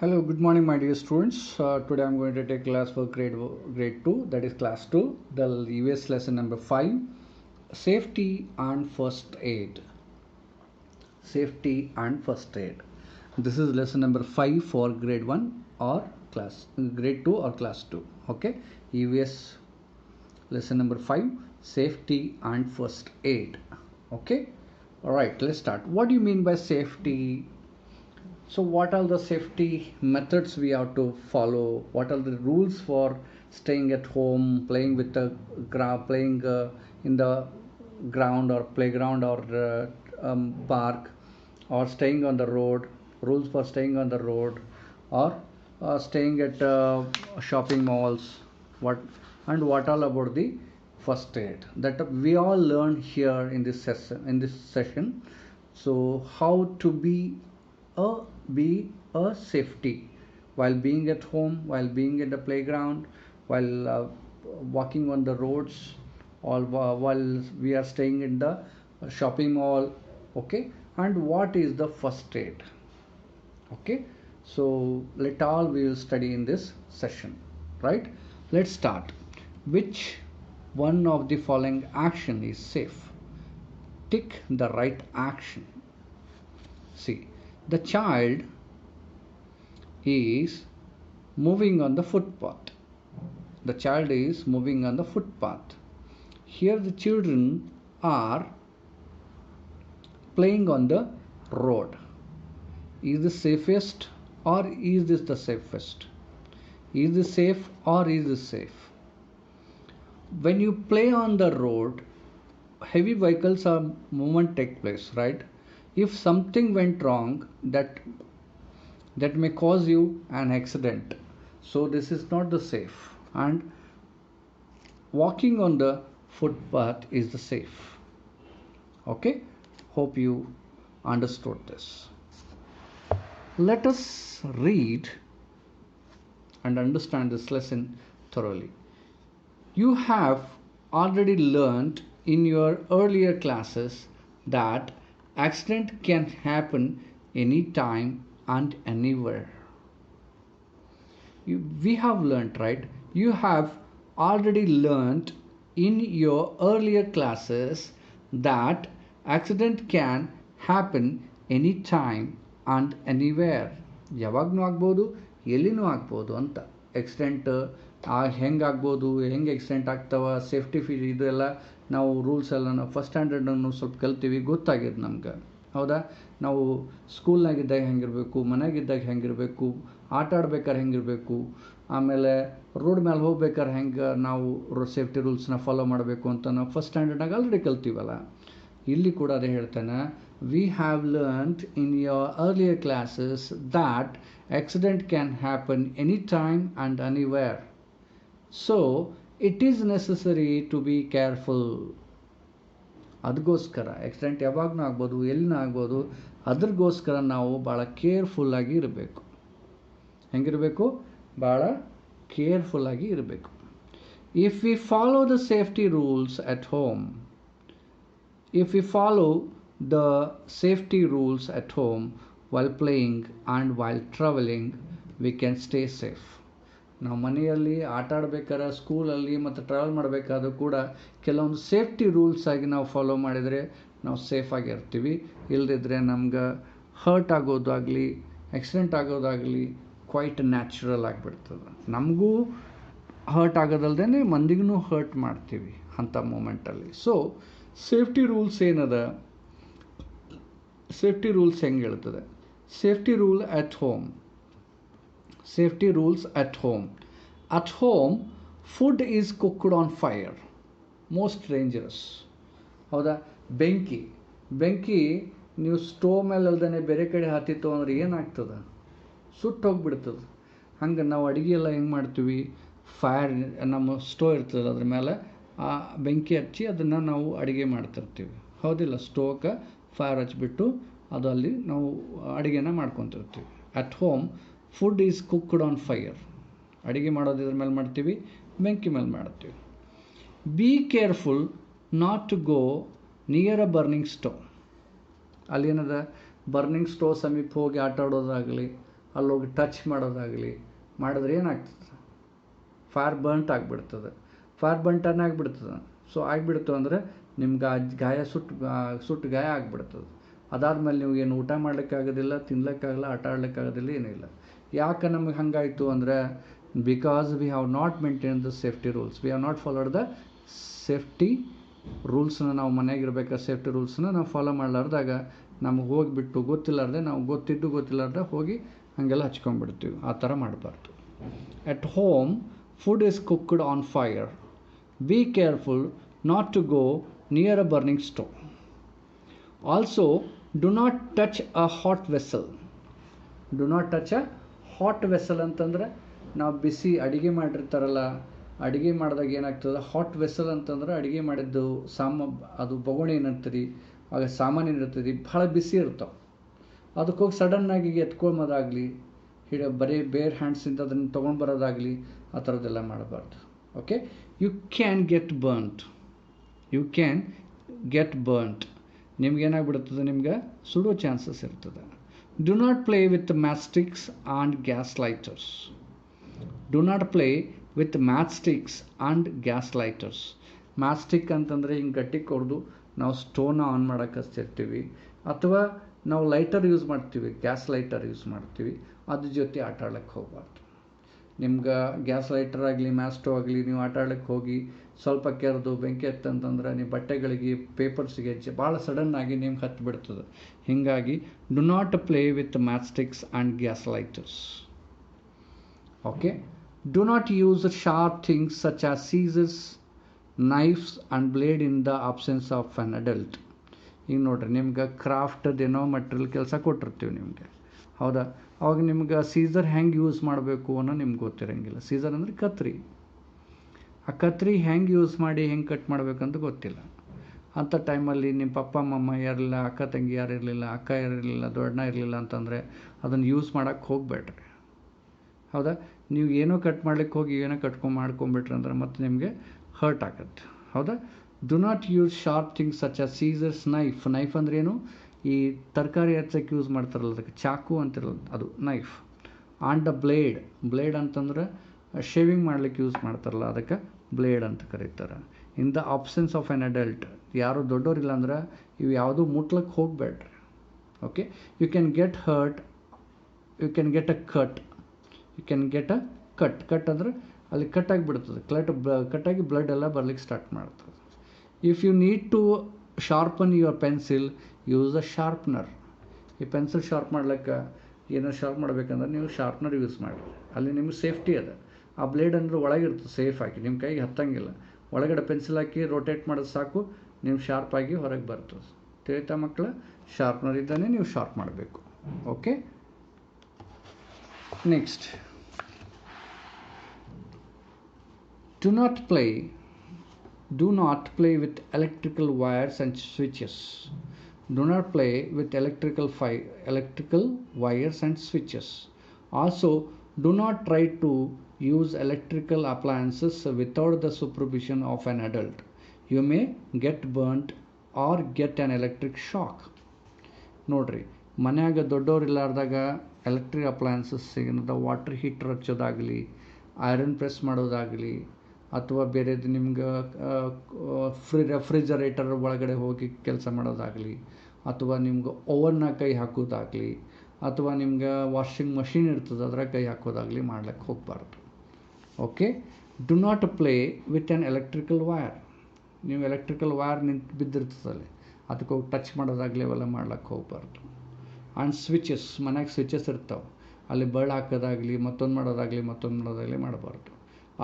Hello, good morning, my dear students. Today I'm going to take class for grade 2, that is class 2, the EVS lesson number 5, safety and first aid. Safety and first aid. This is lesson number 5 for grade 1 or grade 2 or class 2. Okay, EVS lesson number 5, safety and first aid. Okay, all right, let's start. What do you mean by safety? So what are the safety methods we have to follow? What are the rules for staying at home, playing with the playing in the ground or playground or park, or staying on the road? Rules for staying on the road, or staying at shopping malls. What all about the first aid that we all learned here in this session. So how to a be a safety while being at home, while being at the playground, while walking on the roads, or while we are staying in the shopping mall. Okay, and what is the first aid? Okay, so let all we will study in this session, right? Let's start. Which one of the following action is safe? Tick the right action. See, the child is moving on the footpath. The child is moving on the footpath. Here the children are playing on the road. Is this safest or is this the safest? Is this safe or is this safe? When you play on the road, heavy vehicles or movement take place, right? If something went wrong, that may cause you an accident. So this is not the safe, and walking on the footpath is the safe. Okay, hope you understood this. Let us read and understand this lesson thoroughly. You have already learned in your earlier classes that accident can happen anytime and anywhere. We have learned, right? You have already learned in your earlier classes that accident can happen anytime and anywhere. ಯಾವಾಗಲೂ ಆಗ್ಬೋದು, ಎಲ್ಲಿನೂ ಆಗ್ಬೋದು ಅಂತ. Accident ಹೆಂಗಾಗ್ಬೋದು, ಹೆಂಗೆ accident ಆಗ್ತಾವ, safety ಇದೆಲ್ಲ ನಾವು rules ಎಲ್ಲ ನಾವು ಫಸ್ಟ್ ಸ್ಟ್ಯಾಂಡರ್ಡನ್ನು ಸ್ವಲ್ಪ ಕಲ್ತೀವಿ, ಗೊತ್ತಾಗಿದೆ ನಮ್ಗೆ. ಹೌದಾ? ನಾವು ಸ್ಕೂಲ್ನಾಗಿದ್ದಾಗ ಹೆಂಗಿರಬೇಕು, ಮನೆಯಾಗಿದ್ದಾಗ ಹೆಂಗಿರಬೇಕು, ಆಟ ಆಡ್ಬೇಕಾದ್ರೆ ಹೆಂಗಿರಬೇಕು, ಆಮೇಲೆ ರೋಡ್ ಮೇಲೆ ಹೋಗ್ಬೇಕಾದ್ರೆ ಹೆಂಗೆ ನಾವು ಸೇಫ್ಟಿ ರೂಲ್ಸ್ನ ಫಾಲೋ ಮಾಡಬೇಕು ಅಂತ ನಾವು ಫಸ್ಟ್ ಸ್ಟ್ಯಾಂಡರ್ಡ್ನಾಗ ಆಲ್ರೆಡಿ ಕಲ್ತೀವಲ್ಲ. ಇಲ್ಲಿ ಕೂಡ ಅದೇ ಹೇಳ್ತಾನೆ, we have learned in your earlier classes that accident can happen anytime and anywhere. So it is necessary to be careful. ಅದಕ್ಕೋಸ್ಕರ ಆಕ್ಸಿಡೆಂಟ್ ಯಾವಾಗಲೂ ಆಗ್ಬೋದು, ಎಲ್ಲಿನೂ ಆಗ್ಬೋದು, ಅದ್ರಗೋಸ್ಕರ ನಾವು ಭಾಳ ಕೇರ್ಫುಲ್ಲಾಗಿ ಇರಬೇಕು. ಹೆಂಗಿರಬೇಕು? ಭಾಳ ಕೇರ್ಫುಲ್ಲಾಗಿ ಇರಬೇಕು. If we follow the safety rules at home, if we follow the safety rules at home while playing and while traveling, we can stay safe. ನಾವು ಮನೆಯಲ್ಲಿ ಆಟ ಆಡ್ಬೇಕಾದ್ರೆ, ಸ್ಕೂಲಲ್ಲಿ ಮತ್ತು ಟ್ರಾವೆಲ್ ಮಾಡಬೇಕಾದ್ರೂ ಕೂಡ ಕೆಲವೊಂದು ಸೇಫ್ಟಿ ರೂಲ್ಸ್ ಆಗಿ ನಾವು ಫಾಲೋ ಮಾಡಿದರೆ ನಾವು ಸೇಫಾಗಿರ್ತೀವಿ. ಇಲ್ಲದಿದ್ದರೆ ನಮ್ಗೆ ಹರ್ಟ್ ಆಗೋದಾಗಲಿ, ಆಕ್ಸಿಡೆಂಟ್ ಆಗೋದಾಗಲಿ ಕ್ವೈಟ್ ನ್ಯಾಚುರಲ್ ಆಗಿಬಿಡ್ತದೆ. ನಮಗೂ ಹರ್ಟ್ ಆಗೋದಲ್ದೇ ಮಂದಿಗೂ ಹರ್ಟ್ ಮಾಡ್ತೀವಿ ಅಂಥ ಮೂಮೆಂಟಲ್ಲಿ. ಸೊ ಸೇಫ್ಟಿ ರೂಲ್ಸ್ ಏನದ? ಸೇಫ್ಟಿ ರೂಲ್ಸ್ ಹೆಂಗೆ ಹೇಳ್ತದೆ? Safety rule at home. Safety rules at home. At home, food is cooked on fire. Most dangerous. ಹೌದಾ? ಬೆಂಕಿ ನೀವು ಸ್ಟೋವ್ ಮೇಲೆ ಅಲ್ದೇ ಬೇರೆ ಕಡೆ ಹತ್ತಿತ್ತು ಅಂದ್ರೆ ಏನಾಗ್ತದೆ? ಸುಟ್ಟೋಗ್ಬಿಡ್ತದೆ. ಹಂಗೆ ನಾವು ಅಡುಗೆ ಎಲ್ಲ ಹೆಂಗೆ ಮಾಡ್ತೀವಿ? ಫೈರ್, ನಮ್ಮ ಸ್ಟೋವ್ ಇರ್ತದೆ, ಅದ್ರ ಮೇಲೆ ಆ ಬೆಂಕಿ ಹಚ್ಚಿ ಅದನ್ನು ನಾವು ಅಡುಗೆ ಮಾಡ್ತಿರ್ತೀವಿ. ಹೌದಿಲ್ಲ? ಸ್ಟೋವ್ಗೆ ಫೈರ್ ಹಚ್ಚಿಬಿಟ್ಟು ಅದು ಅಲ್ಲಿ ನಾವು ಅಡುಗೆನ ಮಾಡ್ಕೊತಿರ್ತೀವಿ. At home food is cooked on fire. ಅಡುಗೆ ಮಾಡೋದು ಇದ್ರ ಮೇಲೆ ಮಾಡ್ತೀವಿ, ಬೆಂಕಿ ಮೇಲೆ ಮಾಡ್ತೀವಿ. Be careful not to go near a burning stove. ಅಲ್ಲೇನದ? ಬರ್ನಿಂಗ್ ಸ್ಟೋವ್ ಸಮೀಪ ಹೋಗಿ ಆಟ ಆಡೋದಾಗಲಿ, ಅಲ್ಲೋಗಿ ಟಚ್ ಮಾಡೋದಾಗಲಿ ಮಾಡಿದ್ರೆ ಏನಾಗ್ತದೆ, ಫೈರ್ ಬರ್ಂಟ್ ಆಗಿಬಿಡ್ತದೆ. ಫೈರ್ ಬರ್ಂಟ್ ಆಗಿಬಿಡ್ತದೆ. ಸೊ ಆಗಿಬಿಡ್ತು ಅಂದರೆ ನಿಮ್ಗೆ ಆ ಗಾಯ ಸುಟ್ಟು ಗಾಯ ಆಗಿಬಿಡ್ತದೆ. ಅದಾದಮೇಲೆ ನೀವು ಏನು ಊಟ ಮಾಡಲಿಕ್ಕಾಗೋದಿಲ್ಲ, ತಿನ್ಲಿಕ್ಕಾಗಲ್ಲ, ಆಟ ಆಡಲಿಕ್ಕಾಗೋದಿಲ್ಲ, ಏನೂ ಇಲ್ಲ. ಯಾಕೆ ನಮಗೆ ಹಂಗಾಯಿತು ಅಂದರೆ because we have not maintain the safety rules, we have not followed the safety ರೂಲ್ಸ್ನ. ನಾವು ಮನೆಯಾಗಿರ್ಬೇಕಾದ್ರೆ ಸೇಫ್ಟಿ ರೂಲ್ಸ್ನ ನಾವು ಫಾಲೋ ಮಾಡಲಾರ್ದಾಗ ನಮಗೆ ಹೋಗಿಬಿಟ್ಟು ಗೊತ್ತಿಲ್ಲಾರ್ದೆ, ನಾವು ಗೊತ್ತಿಲ್ಲಾರ್ದೆ ಹೋಗಿ ಹಾಗೆಲ್ಲ ಹಚ್ಕೊಂಡ್ಬಿಡ್ತೀವಿ. ಆ ಥರ ಮಾಡಬಾರ್ದು. At home food is cooked on fire. Be careful not to go near a burning stove. Also do not touch a hot vessel. Do not touch a hot vessel ಅಂತಂದರೆ ನಾವು ಬಿಸಿ ಅಡುಗೆ ಮಾಡಿರ್ತಾರಲ್ಲ, ಅಡುಗೆ ಮಾಡಿದಾಗ ಏನಾಗ್ತದೆ, ಹಾಟ್ ವೆಸಲ್ ಅಂತಂದ್ರೆ ಅಡುಗೆ ಮಾಡಿದ್ದು ಅದು ಬೊಗಣೆ ಏನಿರ್ತದೆ, ಆಗ ಸಾಮಾನು ಏನಿರ್ತದೆ ಭಾಳ ಬಿಸಿ ಇರ್ತಾವೆ. ಅದಕ್ಕೆ ಹೋಗಿ ಸಡನ್ನಾಗಿ ಎತ್ಕೊಂಬೋದಾಗಲಿ, ಬರೀ ಬೇರೆ ಹ್ಯಾಂಡ್ಸಿಂದ ಅದನ್ನು ತೊಗೊಂಡು ಬರೋದಾಗಲಿ ಆ ಥರದ್ದೆಲ್ಲ ಮಾಡಬಾರ್ದು. Okay, you can get burnt. ನಿಮ್ಗೇನಾಗ್ಬಿಡ್ತದೆ, ನಿಮ್ಗೆ ಸುಡೋ ಚಾನ್ಸಸ್ ಇರ್ತದೆ. Do not play with matchsticks and gas lighters. Do not play with matchsticks and gas lighters. Matchstick ಅಂತಂದರೆ ಹಿಂಗೆ ಗಟ್ಟಿ ಕೊಡ್ದು ನಾವು ಸ್ಟೋವ್ನ ಆನ್ ಮಾಡೋಕೆ ಹಚ್ಚಿರ್ತೀವಿ, ಅಥವಾ ನಾವು ಲೈಟರ್ ಯೂಸ್ ಮಾಡ್ತೀವಿ, ಗ್ಯಾಸ್ ಲೈಟರ್ ಯೂಸ್ ಮಾಡ್ತೀವಿ, ಅದ್ರ ಜೊತೆ ಆಟ ಆಡ್ಲಿಕ್ಕೆ ಹೋಗಬಾರ್ದು. ನಿಮ್ಗೆ ಗ್ಯಾಸ್ ಲೈಟರ್ ಆಗಲಿ ಮ್ಯಾಚ್ ಸ್ಟೋವ್ ಆಗಲಿ ನೀವು ಆಟ ಆಡ್ಲಿಕ್ಕೆ ಹೋಗಿ ಸ್ವಲ್ಪ ಕೆರೆದು ಬೆಂಕಿ ಹತ್ತಂತಂದ್ರೆ ನೀವು ಬಟ್ಟೆಗಳಿಗೆ, ಪೇಪರ್ಸ್ಗೆ ಭಾಳ ಸಡನ್ನಾಗಿ ನಿಮ್ಗೆ ಹತ್ತಿಬಿಡ್ತದೆ. ಹೀಗಾಗಿ do not play with matchsticks and gas lighters. Okay, do not use sharp things such as scissors, knives and blade in the absence of an adult. ಈಗ ನೋಡಿರಿ, ನಿಮ್ಗೆ ಕ್ರಾಫ್ಟ್ದೇನೋ ಮಟ್ರಿಯಲ್ ಕೆಲಸ ಕೊಟ್ಟಿರ್ತೀವಿ ನಿಮಗೆ, ಹೌದಾ? ಅವಾಗ ನಿಮ್ಗೆ ಸೀಸರ್ ಹೆಂಗೆ ಯೂಸ್ ಮಾಡಬೇಕು ಅನ್ನೋ ನಿಮ್ಗೆ ಗೊತ್ತಿರೋಂಗಿಲ್ಲ. ಸೀಸರ್ ಅಂದರೆ ಕತ್ರಿ. ಆ ಕತ್ರಿ ಹೆಂಗೆ ಯೂಸ್ ಮಾಡಿ ಹೆಂಗೆ ಕಟ್ ಮಾಡಬೇಕಂತ ಗೊತ್ತಿಲ್ಲ. ಅಂಥ ಟೈಮಲ್ಲಿ ನಿಮ್ಮ ಪಪ್ಪ ಮಮ್ಮ ಯಾರಿಲ್ಲ, ಅಕ್ಕ ತಂಗಿ ಯಾರು ಇರಲಿಲ್ಲ, ಅಕ್ಕ ಇರಲಿಲ್ಲ, ದೊಡ್ಡಣ್ಣ ಇರಲಿಲ್ಲ ಅಂತಂದರೆ ಅದನ್ನು ಯೂಸ್ ಮಾಡೋಕ್ಕೆ ಹೋಗಬೇಡ್ರಿ, ಹೌದಾ? ನೀವು ಏನೋ ಕಟ್ ಮಾಡ್ಲಿಕ್ಕೆ ಹೋಗಿ ಏನೋ ಮಾಡ್ಕೊಂಬಿಟ್ರಿ ಅಂದ್ರೆ ಮತ್ತೆ ನಿಮಗೆ ಹರ್ಟ್ ಆಗುತ್ತೆ, ಹೌದಾ? Do not use sharp things such as Caesar's, knife ಅಂದ್ರೆ ಏನು, ಈ ತರಕಾರಿ ಹೆಚ್ಚಕ್ಕೆ ಯೂಸ್ ಮಾಡ್ತಾರಲ್ಲ ಅದಕ್ಕೆ ಚಾಕು ಅಂತಿರಲ್ಲ, ಅದು ನೈಫ್. ಆ್ಯಂಡ್ ದ ಬ್ಲೇಡ್ ಅಂತಂದ್ರೆ ಶೇವಿಂಗ್ ಮಾಡ್ಲಿಕ್ಕೆ ಯೂಸ್ ಮಾಡ್ತಾರಲ್ಲ ಅದಕ್ಕೆ ಬ್ಲೇಡ್ ಅಂತ ಕರೀತಾರೆ. In the absence of an adult, ಯಾರು ದೊಡ್ಡೋರಿಲ್ಲ ಅಂದ್ರೆ ಇವು ಯಾವುದೂ ಮುಟ್ಲಕ್ಕೆ ಹೋಗಬೇಡ್ರಿ. Okay, you can get hurt, you can get a cut ಅಂದರೆ ಅಲ್ಲಿ ಕಟ್ಟಾಗಿಬಿಡ್ತದೆ, ಕಟ್ಟಾಗಿ ಬ್ಲಡ್ ಎಲ್ಲ ಬರ್ಲಿಕ್ಕೆ ಸ್ಟಾರ್ಟ್ ಮಾಡ್ತದೆ. If you need to sharpen your pencil, use a sharpener. ಈ ಪೆನ್ಸಿಲ್ ಶಾರ್ಪ್ ಮಾಡ್ಲಿಕ್ಕೆ ಏನೋ ಶಾರ್ಪ್ ಮಾಡಬೇಕಂದ್ರೆ ನೀವು ಶಾರ್ಪ್ನರ್ ಯೂಸ್ ಮಾಡಿ, ಅಲ್ಲಿ ನಿಮ್ಗೆ ಸೇಫ್ಟಿ ಅದ. ಆ ಬ್ಲೇಡ್ ಅಂದ್ರೆ ಒಳಗಿರ್ತದೆ, ಸೇಫ್ ಆಗಿ ನಿಮ್ಮ ಕೈಗೆ ಹತ್ತಂಗಿಲ್ಲ. ಒಳಗಡೆ ಪೆನ್ಸಿಲ್ ಹಾಕಿ ರೊಟೇಟ್ ಮಾಡೋದು ಸಾಕು, ನೀವು ಶಾರ್ಪಾಗಿ ಹೊರಗೆ ಬರ್ತದೆ. ತಿಳಿತಾ ಮಕ್ಕಳ? ಶಾರ್ಪ್ನರ್ ಇದ್ದಾನೆ ನೀವು ಶಾರ್ಪ್ ಮಾಡಬೇಕು. Okay, next, do not play with electrical wires and switches. Do not play with electrical wires and switches. Also, do not try to use electrical appliances without the supervision of an adult. You may get burnt or get an electric shock. ನೋಡ್ರಿ, ಮನ್ಯಾಗ ದೊಡ್ಡವ್ರು ಇಲ್ಲಾರ್ದಾಗ electric appliances ಏನದ, water heater ಹಚ್ಚೋದಾಗಲಿ, iron press ಮಾಡೋದಾಗಲಿ, ಅಥವಾ ಬೇರೆದು ನಿಮ್ಗೆ refrigerator ಒಳಗಡೆ ಹೋಗಿ ಕೆಲಸ ಮಾಡೋದಾಗಲಿ, ಅಥವಾ ನಿಮ್ಗೆ ಓವನ್ನ ಕೈ ಹಾಕೋದಾಗಲಿ, ಅಥವಾ ನಿಮ್ಗೆ ವಾಷಿಂಗ್ ಮಷಿನ್ ಇರ್ತದೆ ಅದರ ಕೈ ಹಾಕೋದಾಗಲಿ ಮಾಡ್ಲಿಕ್ಕೆ ಹೋಗಬಾರ್ದು. Okay, do not play with on electrical wire. ನೀವು ಎಲೆಕ್ಟ್ರಿಕಲ್ ವೈರ್ ಬಿದ್ದಿರ್ತದಲ್ಲಿ ಅದಕ್ಕೆ ಹೋಗಿ ಟಚ್ ಮಾಡೋದಾಗಲಿ ಅವೆಲ್ಲ ಮಾಡ್ಲಿಕ್ಕೆ ಹೋಗಬಾರ್ದು. ಆ್ಯಂಡ್ ಸ್ವಿಚಸ್, ಮನೆಯಾಗ ಸ್ವಿಚಸ್ ಇರ್ತಾವೆ, ಅಲ್ಲಿ ಬಳ್ಳಿ ಹಾಕೋದಾಗಲಿ ಮತ್ತೊಂದು ಮಾಡೋದಾಗಲಿ ಮಾಡಬಾರ್ದು.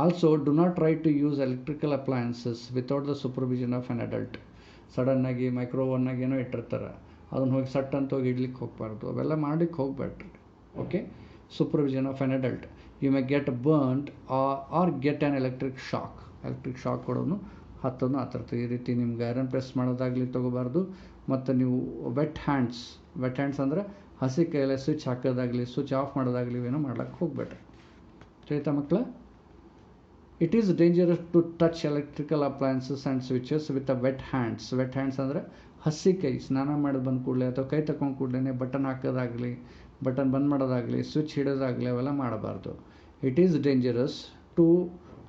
Also do not try to use electrical appliances without the supervision of an adult. ಸಡನ್ನಾಗಿ ಮೈಕ್ರೋವನ್ನಾಗ ಏನೋ ಇಟ್ಟಿರ್ತಾರೆ, ಅದನ್ನು ಹೋಗಿ ಸಟ್ ಅಂತ ಹೋಗಿ ಇಡ್ಲಿಕ್ಕೆ ಹೋಗಬಾರ್ದು, ಅವೆಲ್ಲ ಮಾಡ್ಲಿಕ್ಕೆ ಹೋಗಬೇಡ್ರಿ. Okay, supervision of an adult. You may get burnt or get an electric shock ಕೊಡೋನು ಹತ್ತೋನು ಆ ಥರದ್ದು. ಈ ರೀತಿ ನಿಮ್ಗೆ ಐರನ್ ಪ್ರೆಸ್ ಮಾಡೋದಾಗಲಿ ತೊಗೋಬಾರ್ದು. ಮತ್ತು ನೀವು ವೆಟ್ ಹ್ಯಾಂಡ್ಸ್ ಅಂದರೆ ಹಸಿ ಕೈಯಲ್ಲೇ ಸ್ವಿಚ್ ಹಾಕೋದಾಗಲಿ ಸ್ವಿಚ್ ಆಫ್ ಮಾಡೋದಾಗಲಿ ಏನೋ ಮಾಡ್ಲಿಕ್ಕೆ ಹೋಗಬೇಡ್ರಿ. ತಿಳಿತಾ ಮಕ್ಕಳ? It is dangerous to touch electrical appliances and switches with a wet hands. Wet hands ಅಂದರೆ ಹಸಿ ಕೈ, ಸ್ನಾನ ಮಾಡಿ ಬಂದ ಕೂಡಲೇ ಅಥವಾ ಕೈ ತಗೊಂಡು ಕೂಡಲೇ ಬಟನ್ ಹಾಕೋದಾಗಲಿ ಬಟನ್ ಬಂದ್ ಮಾಡೋದಾಗಲಿ ಸ್ವಿಚ್ ಹಿಡೋದಾಗಲಿ ಅವೆಲ್ಲ ಮಾಡಬಾರ್ದು. It is dangerous to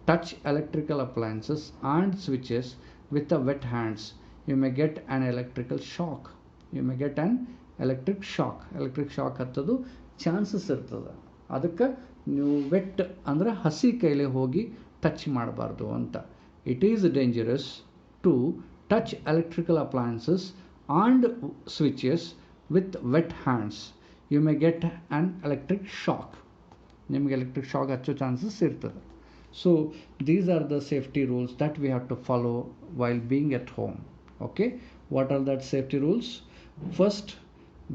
touch electrical appliances and switches with the wet hands. You may get an electrical shock. electric shock ಹತ್ತೋದು ಚಾನ್ಸಸ್ ಇರ್ತದೆ. ಅದಕ್ಕೆ ನೀವು ವೆಟ್ ಅಂದರೆ ಹಸಿ ಕೈಲಿ ಹೋಗಿ ಟಚ್ ಮಾಡಬಾರ್ದು ಅಂತ. It is dangerous to touch electrical appliances and switches with wet hands. You may get an electric shock. ನಿಮಗೆ ಎಲೆಕ್ಟ್ರಿಕ್ ಶಾಕ್ ಹಚ್ಚೋ ಚಾನ್ಸಸ್ ಇರ್ತದೆ. So these are the safety rules that we have to follow while being at home. Okay, what are that safety rules? First,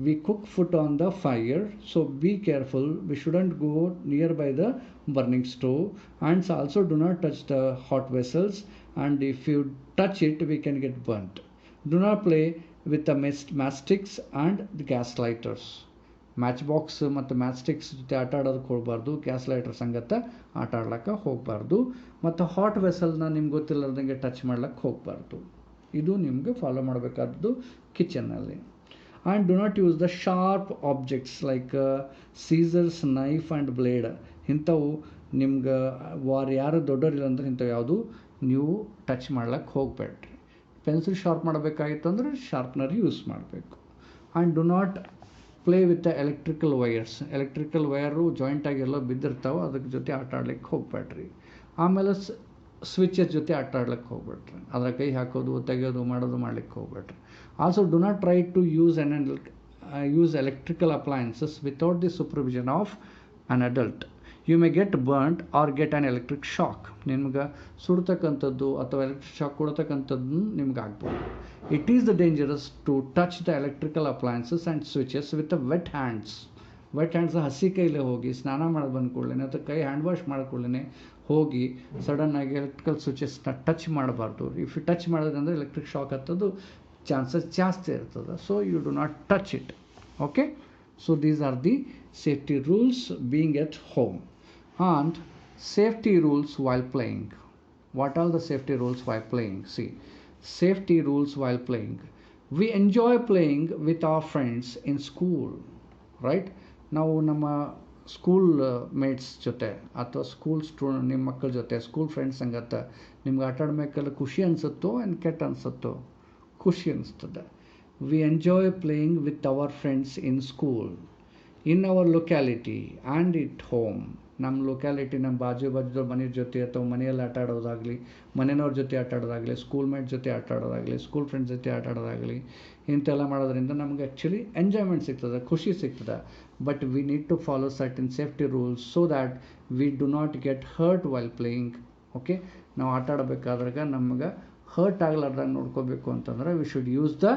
we cook food on the fire, so be careful. We shouldn't go nearby the burning stove, and also do not touch the hot vessels, and if you touch it we can get burnt. Do not play with the matchsticks and the gas lighters. Match box ಮತ್ತು match sticks ಜೊತೆ ಆಟ ಆಡೋದಕ್ಕೆ ಹೋಗಬಾರ್ದು. Gas lighter ಸಂಗತ ಆಟ ಆಡ್ಲಿಕ್ಕೆ ಹೋಗಬಾರ್ದು. ಮತ್ತು hot ವೆಸಲ್ನ ನಿಮ್ಗೆ ಗೊತ್ತಿಲ್ಲದಂಗೆ ಟಚ್ ಮಾಡ್ಲಿಕ್ಕೆ ಹೋಗಬಾರ್ದು. ಇದು ನಿಮಗೆ ಫಾಲೋ ಮಾಡಬೇಕಾದ್ದು ಕಿಚನ್ನಲ್ಲಿ. And do not use the sharp objects like scissors, knife and blade. ಇಂಥವು ನಿಮ್ಗೆ ಯಾರು ದೊಡ್ಡವರಿಲ್ಲ ಅಂದ್ರೆ ಇಂಥವು ಯಾವುದು ನೀವು ಟಚ್ ಮಾಡ್ಲಿಕ್ಕೆ ಹೋಗಬೇಡ್ರಿ. ಪೆನ್ಸಿಲ್ ಶಾರ್ಪ್ ಮಾಡಬೇಕಾಗಿತ್ತು ಅಂದರೆ ಶಾರ್ಪ್ನರ್ ಯೂಸ್ ಮಾಡಬೇಕು. And do not play with the electrical wires. Electrical wire ಜಾಯಿಂಟಾಗಿ ಎಲ್ಲೋ ಬಿದ್ದಿರ್ತಾವೆ, ಅದಕ್ಕೆ ಜೊತೆ ಆಟ ಆಡ್ಲಿಕ್ಕೆ ಹೋಗಬೇಡ್ರಿ. ಆಮೇಲೆ ಸ್ವಿಚಸ್ ಜೊತೆ ಆಟ ಆಡ್ಲಿಕ್ಕೆ ಹೋಗ್ಬೇಡ್ರಿ. ಅದರ ಕೈ ಹಾಕೋದು ತೆಗೆಯೋದು ಮಾಡೋದು ಮಾಡ್ಲಿಕ್ಕೆ ಹೋಗ್ಬೇಡ್ರಿ. Also do not try to use electrical appliances without the supervision of an adult. You may get burned or get an electric shock. ನಿಮ್ಗೆ ಸುಡ್ತಕ್ಕಂಥದ್ದು ಅಥವಾ ಎಲೆಕ್ಟ್ರಿಕ್ ಶಾಕ್ ಕೊಡ್ತಕ್ಕಂಥದ್ದು ನಿಮ್ಗೆ ಆಗ್ಬೋದು. It is the dangerous to touch the electrical appliances and switches with the wet hands. Wet hands ಹಸಿ ಕೈಲೇ ಹೋಗಿ ಸ್ನಾನ ಮಾಡೋದು ಬಂದ್ಕೊಳ್ಳೇನೆ ಅಥವಾ ಕೈ ಹ್ಯಾಂಡ್ ವಾಶ್ ಮಾಡ್ಕೊಳ್ಳೇನೆ ಹೋಗಿ ಸಡನ್ನಾಗಿ ಎಲೆಕ್ಟ್ರಿಕಲ್ ಸ್ವಿಚಸ್ನ ಟಚ್ ಮಾಡಬಾರ್ದು. ಇಫ್ ಯು ಟಚ್ ಮಾಡೋದಂದರೆ ಎಲೆಕ್ಟ್ರಿಕ್ ಶಾಕ್ ಹತ್ತೋದು ಚಾನ್ಸಸ್ ಜಾಸ್ತಿ ಇರ್ತದೆ. So you do not touch it. Okay, so these are the safety rules being at home. And safety rules while playing. What are the safety rules while playing? See, safety rules while playing. We enjoy playing with our friends in school, right? ನಾವು ನಮ್ಮ school mates ಜೊತೆ ಅಥವಾ ನಿಮ್ಮ ಮಕ್ಕಳ ಜೊತೆ school friends ಸಂಗತ ನಿಮ್ಗೆ ಆಟ ಆಡ್ಬೇಕಲ್ಲ ಖುಷಿ ಅನಿಸುತ್ತೋ ಏನು ಕೆಟ್ಟ ಅನಿಸುತ್ತೋ? ಖುಷಿ ಅನಿಸ್ತದೆ. V enjoy playing with our friends in school, in our locality and it home. ನಮ್ಮ ಲೊಕ್ಯಾಲಿಟಿ, ನಮ್ಮ ಬಾಜುದವ್ರ ಮನೆ ಜೊತೆ ಅಥವಾ ಮನೆಯಲ್ಲಿ ಆಟ ಆಡೋದಾಗಲಿ, ಮನೆಯವ್ರ ಜೊತೆ ಆಟ ಆಡೋದಾಗಲಿ, ಸ್ಕೂಲ್ ಮೇಟ್ ಜೊತೆ ಆಟ ಆಡೋದಾಗಲಿ, ಸ್ಕೂಲ್ ಫ್ರೆಂಡ್ಸ್ ಜೊತೆ ಆಟ ಆಡೋದಾಗಲಿ, ಇಂಥೆಲ್ಲ ಮಾಡೋದ್ರಿಂದ ನಮ್ಗೆ ಆ್ಯಕ್ಚುಲಿ ಎಂಜಾಯ್ಮೆಂಟ್ ಸಿಗ್ತದೆ, ಖುಷಿ ಸಿಗ್ತದೆ. But we need to follow certain safety rules so that we do not get hurt while playing. Okay, ನಾವು ಆಟ ಆಡಬೇಕಾದ್ರಾಗ ನಮ್ಗೆ ಹರ್ಟ್ ಆಗಲಾರ್ದಂಗೆ ನೋಡ್ಕೋಬೇಕು ಅಂತಂದ್ರೆ we should use the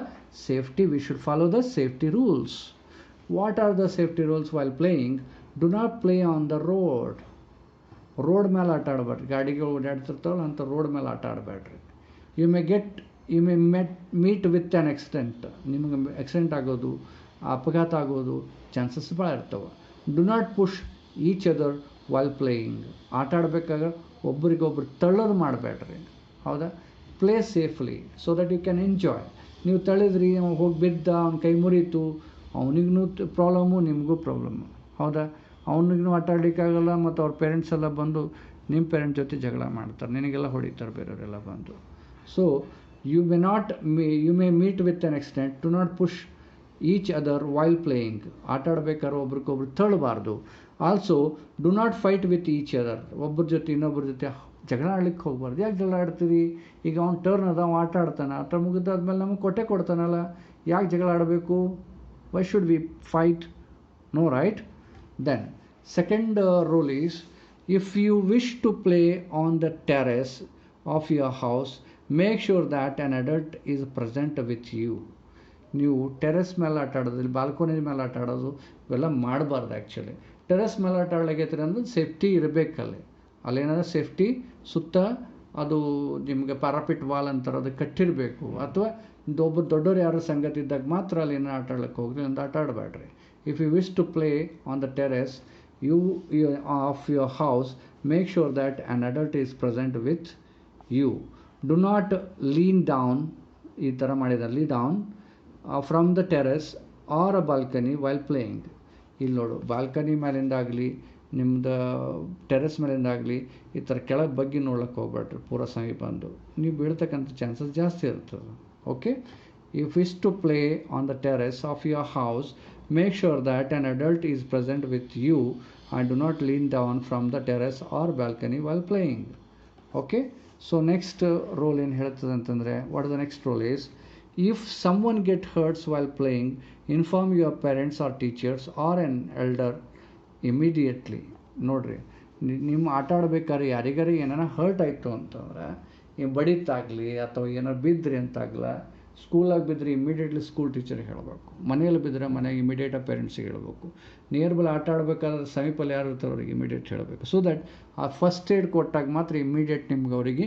safety, we should follow the safety rules. What are the safety rules while playing? Do not play on the road. Road ಮೇಲೆ ಆಟ ಆಡಬೇಡ್ರಿ. ಗಾಡಿಗಳು ಓಡಾಡ್ತಿರ್ತಾವಲ್ಲ ಅಂಥ ರೋಡ್ ಮೇಲೆ ಆಟ ಆಡಬೇಡ್ರಿ. You may meet with an accident. ನಿಮಗೆ ಆಕ್ಸಿಡೆಂಟ್ ಆಗೋದು, ಅಪಘಾತ ಆಗೋದು ಚಾನ್ಸಸ್ ಭಾಳ ಇರ್ತವೆ. Do not push each other while playing. ಆಟ ಆಡ್ಬೇಕಾದ್ರೆ ಒಬ್ರಿಗೊಬ್ರು ತಳ್ಳೋದು ಮಾಡಬೇಡ್ರಿ. ಹೌದಾ? Play safely so that you can enjoy. ನೀವು ತಳ್ಳಿದ್ರಿ, ಹೋಗಿ ಬಿದ್ದ, ಅವ್ನ ಕೈ ಮುರಿತು, ಅವನಿಗೂ ಪ್ರಾಬ್ಲಮ್ಮು, ನಿಮಗೂ ಪ್ರಾಬ್ಲಮ್ಮು. ಹೌದಾ? ಅವನಿಗೂ ಆಟ ಆಡಲಿಕ್ಕಾಗಲ್ಲ, ಮತ್ತು ಅವ್ರ ಪೇರೆಂಟ್ಸ್ ಎಲ್ಲ ಬಂದು ನಿಮ್ಮ ಪೇರೆಂಟ್ಸ್ ಜೊತೆ ಜಗಳ ಮಾಡ್ತಾರೆ, ನಿನಗೆಲ್ಲ ಹೊಡಿತಾರೆ ಬೇರೆಯವರೆಲ್ಲ ಬಂದು. So you may meet with an accident. Do not push each other while playing. ಆಟ ಆಡ್ಬೇಕಾದ್ರೆ ಒಬ್ರಿಗೊಬ್ರು ತಳ್ಳಬಾರ್ದು. Also do not fight with each other. ಒಬ್ಬರ ಜೊತೆ ಇನ್ನೊಬ್ಬರ ಜೊತೆ ಜಗಳ ಆಡ್ಲಿಕ್ಕೆ ಹೋಗ್ಬಾರ್ದು. ಯಾಕೆ ಜಗಳ ಆಡ್ತೀವಿ? ಈಗ ಅವ್ನು ಟರ್ನ್ ಅದ, ಅವ್ನು ಆಟ ಆಡ್ತಾನೆ, ಆಟ ಮುಗಿದಾದ್ಮೇಲೆ ನಮಗೆ ಕೊಡ್ತಾನಲ್ಲ, ಯಾಕೆ ಜಗಳ ಆಡಬೇಕು? Why should we fight? No, right? Then second rule is, if you wish to play on the terrace of your house, make sure that an adult is present with you. ನೀವು ಟೆರೆಸ್ ಮೇಲೆ ಆಟ ಆಡೋದು, ಬಾಲ್ಕೋನಿ ಮೇಲೆ ಆಟ ಆಡೋದು ಇವೆಲ್ಲ ಮಾಡಬಾರ್ದು. Actually terrace ಮೇಲೆ ಆಟ ಆಡ್ಲಿಕ್ಕೆ ಅಂದ್ರೆ ಸೇಫ್ಟಿ ಇರಬೇಕಲ್ಲಿ. ಅಲ್ಲೇನಾದ್ರೂ ಸೇಫ್ಟಿ ಸುತ್ತ ಅದು ನಿಮಗೆ ಪ್ಯಾರಾಪಿಟ್ ವಾಲ್ ಅಂತಾರೆ, ಅದು ಕಟ್ಟಿರಬೇಕು. ಅಥವಾ ದೊಡ್ಡವ್ರು ಯಾರು ಸಂಗತಿ ಇದ್ದಾಗ ಮಾತ್ರ ಅಲ್ಲಿ ಏನೋ ಆಟ ಆಡ್ಲಿಕ್ಕೆ ಹೋಗ್ರಿ, ಒಂದು ಆಟ ಆಡಬೇಡ್ರಿ. If you wish to play on the terrace of your house, make sure that an adult is present with you. Do not lean down, ಈ ಥರ ಮಾಡಿದ lean down from the terrace or a balcony while playing. ಇಲ್ಲಿ ನೋಡು, balcony ಮೇಲಿಂದಾಗಲಿ ನಿಮ್ಮದು terrace ಮೇಲಿಂದಾಗಲಿ ಈ ಥರ ಕೆಳಗೆ ಬಗ್ಗೆ ನೋಡ್ಲಿಕ್ಕೆ ಹೋಗ್ಬೇಡ್ರಿ. ಪೂರ ಸಮೀಪ ಬಂದು ನೀವು ಬೀಳ್ತಕ್ಕಂಥ ಚಾನ್ಸಸ್ ಜಾಸ್ತಿ ಇರ್ತದೆ. Okay, if wish to play on the terrace of your house, make sure that an adult is present with you and do not lean down from the terrace or balcony while playing. Okay, so next rule ಏನು ಹೇಳ್ತದೆ ಅಂತಂದರೆ, what the next rule is, if someone get hurts while playing, inform your parents or teachers or an elder immediately. ನೋಡ್ರಿ, ನಿಮ್ಮ ಆಟ ಆಡ್ಬೇಕಾದ್ರೆ ಯಾರಿಗಾರ ಏನಾರ hurt ಆಯಿತು ಅಂತಂದ್ರೆ, ಈ ಬಡಿತಾಗಲಿ ಅಥವಾ ಏನಾರು ಬಿದ್ರಿ ಅಂತಾಗಲ್ಲ, ಸ್ಕೂಲಾಗಿ ಬಿದ್ದರೆ ಇಮಿಡಿಯೇಟ್ಲಿ ಸ್ಕೂಲ್ ಟೀಚರ್ಗೆ ಹೇಳಬೇಕು. ಮನೆಯಲ್ಲಿ ಬಿದ್ದರೆ ಮನೆಗೆ ಇಮಿಡಿಯೇಟಾಗಿ ಪೇರೆಂಟ್ಸಿಗೆ ಹೇಳಬೇಕು. ನಿಯರ್ ಬೈ ಆಟ ಆಡಬೇಕಾದ್ರೆ ಸಮೀಪಲ್ಲಿ ಯಾರು ಇರ್ತಾರೆ ಅವ್ರಿಗೆ ಇಮಿಡಿಯೇಟ್ ಹೇಳಬೇಕು. ಸೊ ದ್ಯಾಟ್ ಆ ಫಸ್ಟ್ ಏಡ್ ಕೊಟ್ಟಾಗ ಮಾತ್ರ ಇಮಿಡಿಯೇಟ್ ನಿಮ್ಗೆ ಅವರಿಗೆ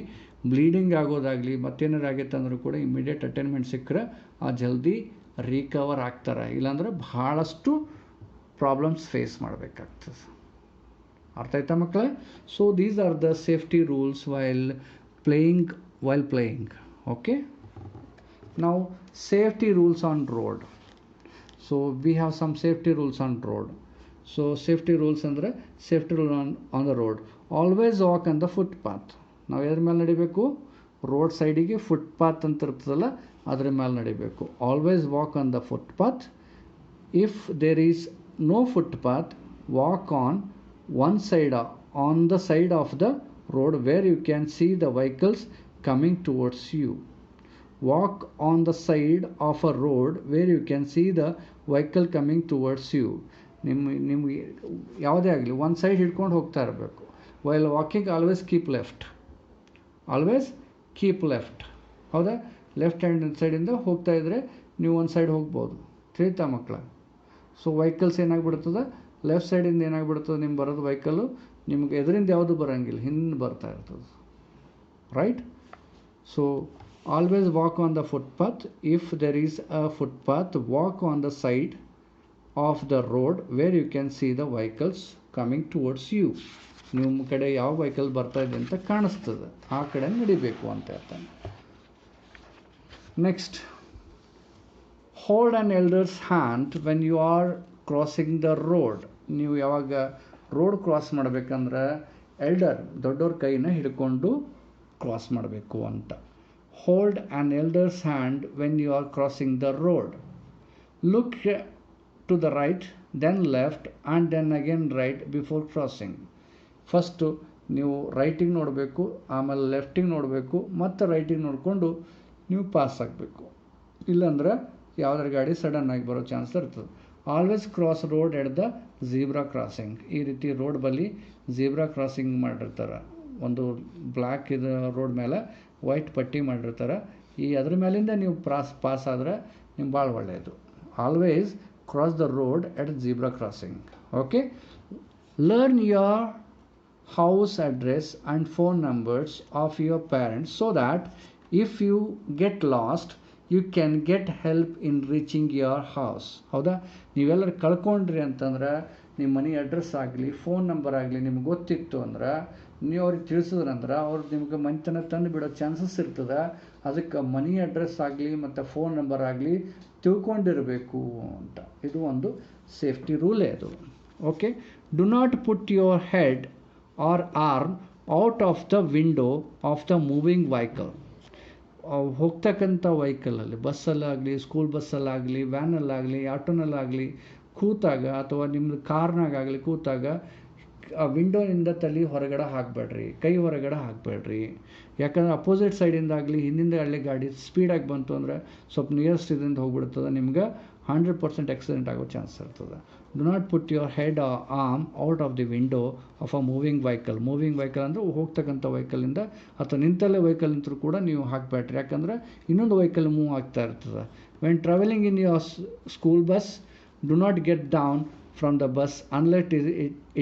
ಬ್ಲೀಡಿಂಗ್ ಆಗೋದಾಗಲಿ ಮತ್ತೇನಾರು ಆಗೈತೆ ಅಂದರೂ ಕೂಡ ಇಮಿಡಿಯೇಟ್ ಅಟೆಂಡ್ಮೆಂಟ್ ಸಿಕ್ಕರೆ ಆ ಜಲ್ದಿ ರಿಕವರ್ ಆಗ್ತಾರೆ. ಇಲ್ಲಾಂದ್ರೆ ಭಾಳಷ್ಟು ಪ್ರಾಬ್ಲಮ್ಸ್ ಫೇಸ್ ಮಾಡಬೇಕಾಗ್ತದೆ. ಅರ್ಥ ಆಯ್ತಾ ಮಕ್ಕಳೇ? So these are the safety rules while playing. Okay, now safety rules on road. So we have some safety rules on road. So safety rules andre safety rule on the road. Always walk on the footpath. ನಾವು ಎದ್ರ ಮೇಲೆ ನಡಿಬೇಕು? Road ಸೈಡಿಗೆ footpath ಅಂತ ಇರ್ತದಲ್ಲ ಅದ್ರ ಮೇಲೆ ನಡಿಬೇಕು. Always walk on the footpath. If there is no footpath, walk on one side, on the side of the road where you can see the vehicles coming towards you. Walk on the side of a road where you can see the vehicle coming towards you. ನಿಮಗೆ ಯಾವುದೇ ಆಗಲಿ ಒಂದು side ಹಿಡ್ಕೊಂಡು ಹೋಗ್ತಾ ಇರಬೇಕು. While walking always keep left. ಹೌದಾ? Left hand ಸೈಡಿಂದ ಹೋಗ್ತಾ ಇದ್ದರೆ ನೀವು ಒಂದು ಸೈಡ್ ಹೋಗ್ಬೋದು. ತಿಳಿತಾ ಮಕ್ಕಳ? ಸೊ ವೆಹಿಕಲ್ಸ್ ಏನಾಗ್ಬಿಡ್ತದೆ, ಲೆಫ್ಟ್ ಸೈಡಿಂದ ಏನಾಗ್ಬಿಡ್ತದೆ, ನಿಮ್ಮ ಬರೋದು ವೆಹಿಕಲ್ಲು ನಿಮ್ಗೆ ಎದರಿಂದ ಯಾವುದು ಬರೋಂಗಿಲ್ಲ, ಹಿಂದೆ ಬರ್ತಾ ಇರ್ತದೆ. Right? So always walk on the footpath. If there is a footpath, walk on the side of the road where you can see the vehicles coming towards you. ನಿಮ್ಮ ಕಡೆ ಯಾವ ವೆಹಿಕಲ್ ಬರ್ತಾ ಇದೆ ಅಂತ ಕಾಣಿಸ್ತದೆ, ಆ ಕಡೆ ನಡಿಬೇಕು ಅಂತ ಹೇಳ್ತಾನೆ. Next, hold on elders hand when you are crossing the road. ನೀವು ಯಾವಾಗ ರೋಡ್ ಕ್ರಾಸ್ ಮಾಡಬೇಕಂದ್ರೆ ಎಲ್ಡರ್ ದೊಡ್ಡವ್ರ ಕೈನ ಹಿಡ್ಕೊಂಡು ಕ್ರಾಸ್ ಮಾಡಬೇಕು ಅಂತ. Hold an elder's hand when you are crossing the road. Look to the right, then left, and then again right before crossing. First ನೀವು ರೈಟಿಗೆ ನೋಡಬೇಕು, ಆಮೇಲೆ ಲೆಫ್ಟಿಗೆ ನೋಡಬೇಕು, ಮತ್ತು ರೈಟಿಗೆ ನೋಡಿಕೊಂಡು ನೀವು ಪಾಸ್ ಆಗಬೇಕು. ಇಲ್ಲಾಂದ್ರೆ ಯಾವುದರ ಗಾಡಿ ಸಡನ್ನಾಗಿ ಬರೋ ಚಾನ್ಸ್ ಇರ್ತದೆ. Always cross road at the zebra crossing. ಈ ರೀತಿ ರೋಡ್ ಬಳಿ ಝೀಬ್ರಾ ಕ್ರಾಸಿಂಗ್ ಮಾಡಿರ್ತಾರೆ. ಒಂದು ಬ್ಲ್ಯಾಕ್ ಇದು ರೋಡ್ ಮೇಲೆ ವೈಟ್ ಪಟ್ಟಿ ಮಾಡಿರ್ತಾರೆ. ಅದ್ರ ಮೇಲಿಂದ ನೀವು ಪಾಸ್ ಆದರೆ ನಿಮ್ಗೆ ಭಾಳ ಒಳ್ಳೆಯದು. Always cross the road at zebra crossing. Okay, learn your house address and phone numbers of your parents so that if you get lost you can get help in reaching your house. ಹೌದಾ? ನೀವೆಲ್ಲರೂ ಕಳ್ಕೊಂಡ್ರಿ ಅಂತಂದ್ರೆ ನಿಮ್ಮ ಮನೆ address ಆಗಲಿ phone number ಆಗಲಿ ನಿಮ್ಗೆ ಗೊತ್ತಿತ್ತು ಅಂದ್ರೆ ನೀವು ಅವ್ರಿಗೆ ತಿಳಿಸಿದ್ರಂದ್ರೆ ಅವ್ರು ನಿಮ್ಗೆ ಮನೆತನ ತಂದು ಬಿಡೋ ಚಾನ್ಸಸ್ ಇರ್ತದೆ. ಅದಕ್ಕೆ ಮನಿ ಅಡ್ರೆಸ್ ಆಗಲಿ ಮತ್ತು ಫೋನ್ ನಂಬರ್ ಆಗಲಿ ತಿಳ್ಕೊಂಡಿರಬೇಕು ಅಂತ. ಇದು ಒಂದು ಸೇಫ್ಟಿ ರೂಲೇ ಅದು. Okay, do not put your head or arm out of the window of the moving vehicle. ಹೋಗ್ತಕ್ಕಂಥ ವೆಹಿಕಲಲ್ಲಿ, ಬಸ್ಸಲ್ಲಾಗಲಿ, ಸ್ಕೂಲ್ ಬಸ್ಸಲ್ಲಾಗಲಿ, ವ್ಯಾನಲ್ಲಾಗಲಿ, ಆಟೋನಲ್ಲಾಗಲಿ ಕೂತಾಗ ಅಥವಾ ನಿಮ್ಮದು ಕಾರ್ನಾಗಾಗಲಿ ಕೂತಾಗ ಆ ವಿಂಡೋನಿಂದ ತಲೆ ಹೊರಗಡೆ ಹಾಕಬೇಡ್ರಿ, ಕೈ ಹೊರಗಡೆ ಹಾಕಬೇಡ್ರಿ. ಯಾಕಂದರೆ ಅಪೋಸಿಟ್ ಸೈಡಿಂದಾಗಲಿ ಹಿಂದಿಂದ ಹಳ್ಳಿ ಗಾಡಿ ಸ್ಪೀಡಾಗಿ ಬಂತು ಅಂದರೆ ಸ್ವಲ್ಪ ನಿಯರೆಸ್ಟ್ ಇದರಿಂದ ಹೋಗ್ಬಿಡ್ತದೆ, ನಿಮ್ಗೆ 100% ಆಕ್ಸಿಡೆಂಟ್ ಆಗೋ ಚಾನ್ಸ್ ಇರ್ತದೆ. Do not put your head arm out of the window of a moving vehicle. Moving vehicle ಅಂದರೆ ಹೋಗ್ತಕ್ಕಂಥ ವೆಹಿಕಲಿಂದ ಅಥವಾ ನಿಂತಲ್ಲೇ ವೆಹಿಕಲ್ ನಿಂತರೂ ಕೂಡ ನೀವು ಹಾಕಬೇಡ್ರಿ. ಯಾಕಂದರೆ ಇನ್ನೊಂದು ವೆಹಿಕಲ್ ಮೂವ್ ಆಗ್ತಾ ಇರ್ತದೆ. When travelling in your school bus, do not get down from the bus unless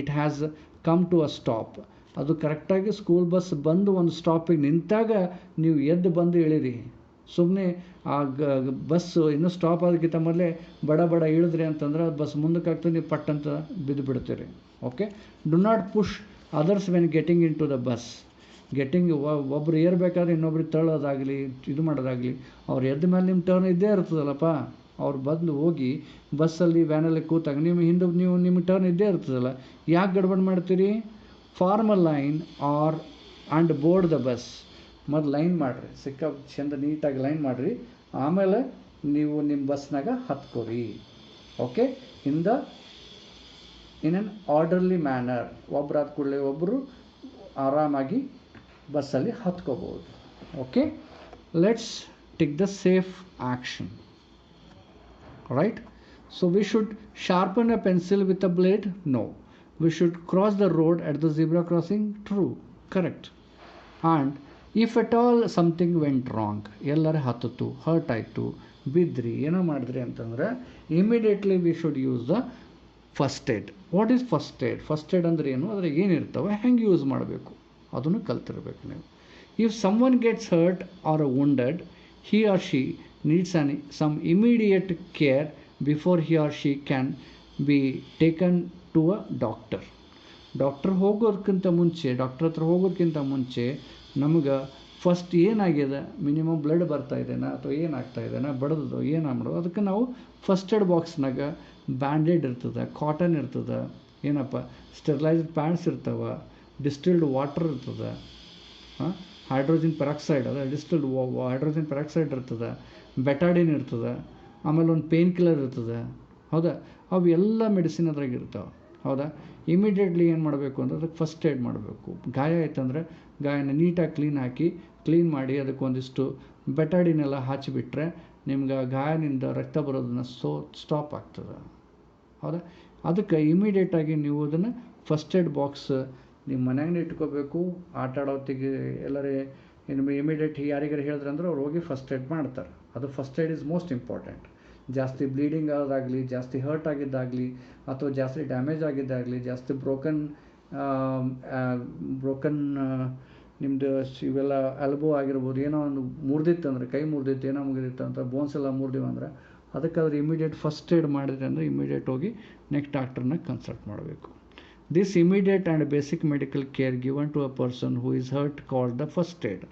it has come to a stop. ಅದು ಕರೆಕ್ಟಾಗಿ ಸ್ಕೂಲ್ ಬಸ್ ಬಂದು ಒಂದು ಸ್ಟಾಪಿಗೆ ನಿಂತಾಗ ನೀವು ಎದ್ದು ಬಂದು ಇಳಿರಿ. ಸುಮ್ಮನೆ ಆ ಬಸ್ಸು ಇನ್ನೂ ಸ್ಟಾಪ್ ಆಗೋಕ್ಕಿಂತ ಮೊದಲೇ ಬಡ ಇಳಿದ್ರಿ ಅಂತಂದ್ರೆ ಬಸ್ ಮುಂದಕ್ಕೆ ಆಗ್ತದೆ, ನೀವು ಪಟ್ಟಂತ ಬಿದ್ದು ಬಿಡ್ತೀರಿ. Okay, do not push others when getting into the bus. ಒಬ್ಬರು ಏರ್ಬೇಕಾದ್ರೆ ಇನ್ನೊಬ್ರಿಗೆ ತಳ್ಳೋದಾಗಲಿ ಇದು ಮಾಡೋದಾಗಲಿ, ಅವ್ರು ಎದ್ದ ಮೇಲೆ ನಿಮ್ಮ ಟರ್ನ್ ಇದ್ದೇ ಇರ್ತದಲ್ಲಪ್ಪ. ಅವ್ರು ಬಂದು ಹೋಗಿ ಬಸ್ಸಲ್ಲಿ ವ್ಯಾನಲ್ಲಿ ಕೂತಾಗ ನಿಮ್ಮ ಟರ್ನ್ ಇದ್ದೇ ಇರ್ತದಲ್ಲ, ಯಾಕೆ ಗಡ್ಬಡ್ ಮಾಡ್ತೀರಿ? Form a line or and board the bus. ಮೊದಲು ಲೈನ್ ಮಾಡಿರಿ, ಚಂದ ನೀಟಾಗಿ ಲೈನ್ ಮಾಡಿರಿ, ಆಮೇಲೆ ನೀವು ನಿಮ್ಮ ಬಸ್ನಾಗ ಹತ್ಕೋರಿ. Okay, in an orderly manner. ಒಬ್ರು ಆದ ಕೂಡಲೇ ಒಬ್ಬರು ಆರಾಮಾಗಿ ಬಸ್ಸಲ್ಲಿ ಹತ್ಕೋಬೋದು. Okay, let's take the safe action. Right? So we should sharpen a pencil with a blade? No. We should cross the road at the zebra crossing? True. Correct. And if at all something went wrong, ಎಲ್ಲರ ಹತ್ತಿತು, hurt ಆಯಿತು, ಬಿದ್ರಿ, ಏನೋ ಮಾಡಿದ್ರಿ ಅಂತಂದ್ರೆ immediately we should use the first aid. What is first aid? First aid ಅಂದರೆ ಏನು, ಅದ್ರಾಗ ಏನಿರ್ತವೆ, ಹೆಂಗೆ ಯೂಸ್ ಮಾಡಬೇಕು ಅದನ್ನು ಕಲ್ತಿರ್ಬೇಕು ನೀವು. If someone gets hurt or wounded, he or she needs some immediate care before he or she can be taken to a doctor. Doctor ಹೋಗೋದಕ್ಕಿಂತ ಮುಂಚೆ, ಡಾಕ್ಟರ್ ಹತ್ರ ಹೋಗೋದಕ್ಕಿಂತ ಮುಂಚೆ ನಮ್ಗೆ ಫಸ್ಟ್ ಏನಾಗಿದೆ, ಮಿನಿಮಮ್ ಬ್ಲಡ್ ಬರ್ತಾ ಇದೆನಾ ಅಥವಾ ಏನಾಗ್ತಾ ಇದೆನಾ, ಬಡ್ದು ಏನು ಮಾಡೋದು, ಅದಕ್ಕೆ ನಾವು ಫಸ್ಟ್ ಏಡ್ ಬಾಕ್ಸ್ನಾಗ ಬ್ಯಾಂಡೇಡ್ ಇರ್ತದೆ, ಕಾಟನ್ ಇರ್ತದೆ, ಏನಪ್ಪ ಸ್ಟೆರಿಲೈಸ್ಡ್ ಪ್ಯಾಡ್ಸ್ ಇರ್ತವೆ, ಡಿಸ್ಟಿಲ್ಡ್ ವಾಟರ್ ಇರ್ತದೆ, ಹೈಡ್ರೋಜನ್ ಪೆರಾಕ್ಸೈಡ್, ಅದ ಡಿಸ್ಟಿಲ್ಡ್ ಹೈಡ್ರೋಜನ್ ಪೆರಾಕ್ಸೈಡ್ ಇರ್ತದೆ, ಬೆಟಾಡಿನ್ ಇರ್ತದೆ, ಆಮೇಲೆ ಒಂದು ಪೇನ್ ಕಿಲ್ಲರ್ ಇರ್ತದೆ. ಹೌದಾ, ಅವು ಎಲ್ಲ ಮೆಡಿಸಿನ್ ಅದ್ರಾಗ ಇರ್ತಾವೆ. ಹೌದಾ, ಇಮಿಡಿಯೇಟ್ಲಿ ಏನು ಮಾಡಬೇಕು ಅಂದ್ರೆ ಅದಕ್ಕೆ ಫಸ್ಟ್ ಏಡ್ ಮಾಡಬೇಕು. ಗಾಯ ಆಯ್ತಂದರೆ ಗಾಯನ ನೀಟಾಗಿ ಕ್ಲೀನ್ ಮಾಡಿ ಅದಕ್ಕೆ ಒಂದಿಷ್ಟು ಬೆಟಾಡಿನೆಲ್ಲ ಹಚ್ಚಿಬಿಟ್ರೆ ನಿಮ್ಗೆ ಗಾಯನಿಂದ ರಕ್ತ ಬರೋದನ್ನು ಸ್ಟಾಪ್ ಆಗ್ತದೆ. ಹೌದಾ, ಅದಕ್ಕೆ ಇಮಿಡಿಯೇಟಾಗಿ ನೀವು ಅದನ್ನು ಫಸ್ಟ್ ಏಡ್ ಬಾಕ್ಸ್ ನಿಮ್ಮ ಮನ್ಯಾಗನೇ ಇಟ್ಕೋಬೇಕು. ಆಟ ಆಡೋತ್ತಿಗೆ ಎಲ್ಲರೇ ಇಮಿಡಿಯೇಟ್ ಯಾರಿಗಾರು ಹೇಳಿದ್ರೆ ಅಂದ್ರೆ ಅವ್ರು ಹೋಗಿ ಫಸ್ಟ್ ಏಡ್ ಮಾಡ್ತಾರೆ. ಅದು first aid is most important. ಜಾಸ್ತಿ ಬ್ಲೀಡಿಂಗ್ ಆಗೋದಾಗಲಿ, ಜಾಸ್ತಿ ಹರ್ಟ್ ಆಗಿದ್ದಾಗಲಿ, ಅಥವಾ ಜಾಸ್ತಿ ಡ್ಯಾಮೇಜ್ ಆಗಿದ್ದಾಗಲಿ, ಜಾಸ್ತಿ ಬ್ರೋಕನ್ ನಿಮ್ಮದು ಇವೆಲ್ಲ ಎಲ್ಬೋ ಆಗಿರ್ಬೋದು, ಏನೋ ಒಂದು ಮುರಿದಿತ್ತು ಅಂದರೆ, ಕೈ ಮುರಿದಿತ್ತು, ಏನೋ ಮುಗಿದಿತ್ತು ಅಂತ, ಬೋನ್ಸ್ ಎಲ್ಲ ಮುರಿದಿವೆ ಅಂದರೆ ಅದಕ್ಕಾದ್ರೆ ಇಮಿಡಿಯೇಟ್ ಫಸ್ಟ್ ಏಡ್ ಮಾಡಿದ್ರೆ ಅಂದರೆ ಇಮಿಡಿಯೇಟ್ ಹೋಗಿ ನೆಕ್ಸ್ಟ್ ಡಾಕ್ಟರ್ನ ಕನ್ಸಲ್ಟ್ ಮಾಡಬೇಕು. This immediate and basic medical care given to a person who is hurt called the first aid.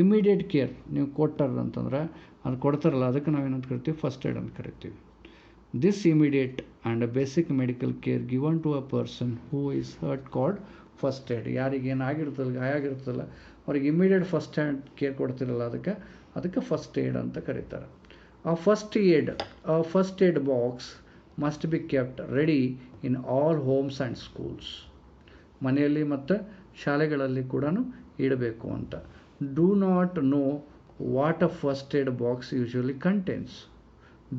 Immediate care ನೀವು ಕೊಟ್ಟಾರ ಅಂತಂದ್ರೆ, ಅದು ಕೊಡ್ತಾರಲ್ಲ ಅದಕ್ಕೆ ನಾವೇನಂತ ಕರಿತೀವಿ, ಫಸ್ಟ್ ಏಡ್ ಅಂತ ಕರಿತೀವಿ. This immediate and basic medical care given to a person who is hurt called first aid. ಯಾರಿಗೆ ಏನಾಗಿರ್ತಲ್ಲ, ಗಾಯ ಆಗಿರ್ತಲ್ಲ, ಅವ್ರಿಗೆ ಇಮಿಡಿಯೇಟ್ ಫಸ್ಟ್ ಏಡ್ ಕೇರ್ ಕೊಡ್ತಿರಲ್ಲ, ಅದಕ್ಕೆ ಫಸ್ಟ್ ಏಡ್ ಅಂತ ಕರೀತಾರೆ. A first aid box must be kept ready in all homes and schools. ಮನೆಯಲ್ಲಿ ಮತ್ತು ಶಾಲೆಗಳಲ್ಲಿ ಕೂಡ ಇಡಬೇಕು ಅಂತ. Do not know what a first aid box usually contains.